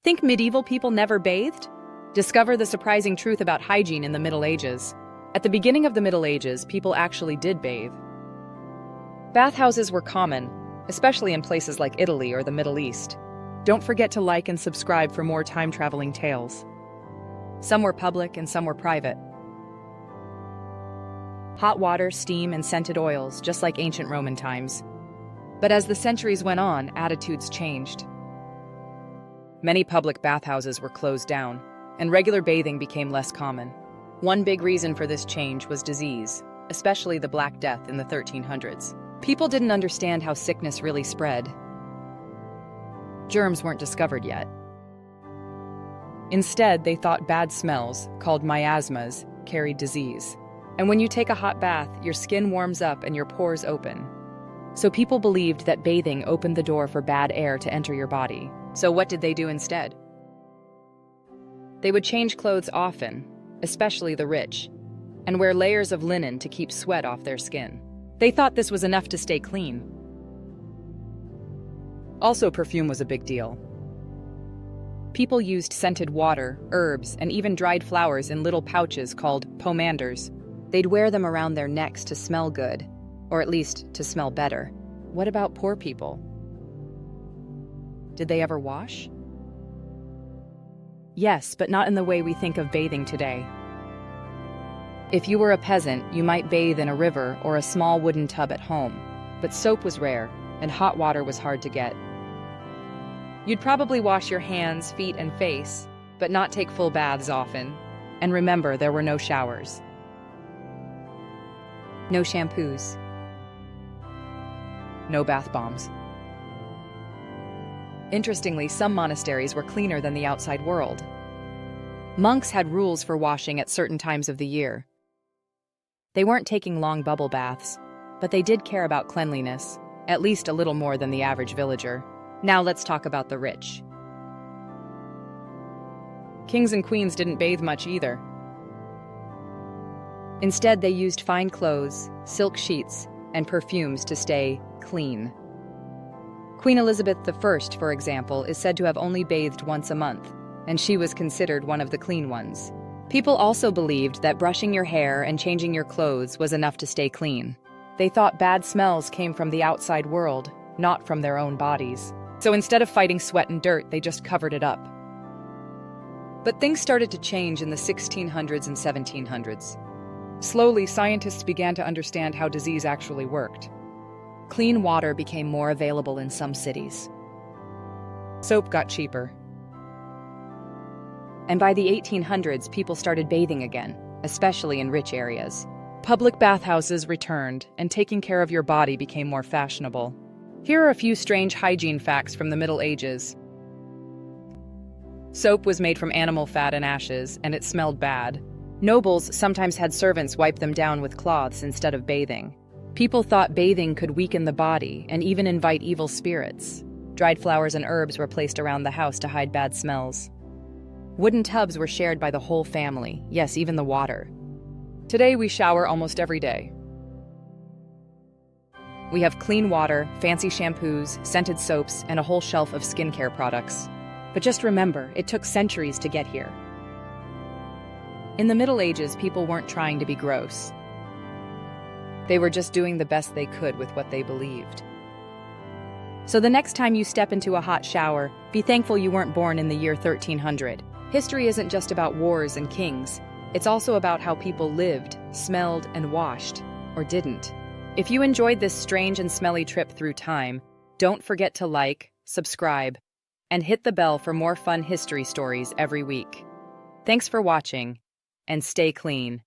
Think medieval people never bathed? Discover the surprising truth about hygiene in the Middle Ages. At the beginning of the Middle Ages, people actually did bathe. Bathhouses were common, especially in places like Italy or the Middle East. Don't forget to like and subscribe for more time-traveling tales. Some were public and some were private. Hot water, steam, and scented oils, just like ancient Roman times. But as the centuries went on, attitudes changed. Many public bathhouses were closed down, and regular bathing became less common. One big reason for this change was disease, especially the Black Death in the 1300s. People didn't understand how sickness really spread. Germs weren't discovered yet. Instead, they thought bad smells, called miasmas, carried disease. And when you take a hot bath, your skin warms up and your pores open. So people believed that bathing opened the door for bad air to enter your body. So what did they do instead? They would change clothes often, especially the rich, and wear layers of linen to keep sweat off their skin. They thought this was enough to stay clean. Also, perfume was a big deal. People used scented water, herbs, and even dried flowers in little pouches called pomanders. They'd wear them around their necks to smell good, or at least to smell better. What about poor people? Did they ever wash? Yes, but not in the way we think of bathing today. If you were a peasant, you might bathe in a river or a small wooden tub at home, but soap was rare, and hot water was hard to get. You'd probably wash your hands, feet, and face, but not take full baths often. And remember, there were no showers. No shampoos. No bath bombs. Interestingly, some monasteries were cleaner than the outside world. Monks had rules for washing at certain times of the year. They weren't taking long bubble baths, but they did care about cleanliness, at least a little more than the average villager. Now let's talk about the rich. Kings and queens didn't bathe much either. Instead, they used fine clothes, silk sheets, and perfumes to stay clean. Queen Elizabeth I, for example, is said to have only bathed once a month, and she was considered one of the clean ones. People also believed that brushing your hair and changing your clothes was enough to stay clean. They thought bad smells came from the outside world, not from their own bodies. So instead of fighting sweat and dirt, they just covered it up. But things started to change in the 1600s and 1700s. Slowly, scientists began to understand how disease actually worked. Clean water became more available in some cities. Soap got cheaper. And by the 1800s, people started bathing again, especially in rich areas. Public bathhouses returned, and taking care of your body became more fashionable. Here are a few strange hygiene facts from the Middle Ages. Soap was made from animal fat and ashes, and it smelled bad. Nobles sometimes had servants wipe them down with cloths instead of bathing. People thought bathing could weaken the body and even invite evil spirits. Dried flowers and herbs were placed around the house to hide bad smells. Wooden tubs were shared by the whole family, yes, even the water. Today we shower almost every day. We have clean water, fancy shampoos, scented soaps, and a whole shelf of skincare products. But just remember, it took centuries to get here. In the Middle Ages, people weren't trying to be gross. They were just doing the best they could with what they believed. So the next time you step into a hot shower, be thankful you weren't born in the year 1300. History isn't just about wars and kings. It's also about how people lived, smelled, and washed, or didn't. If you enjoyed this strange and smelly trip through time, don't forget to like, subscribe, and hit the bell for more fun history stories every week. Thanks for watching, and stay clean.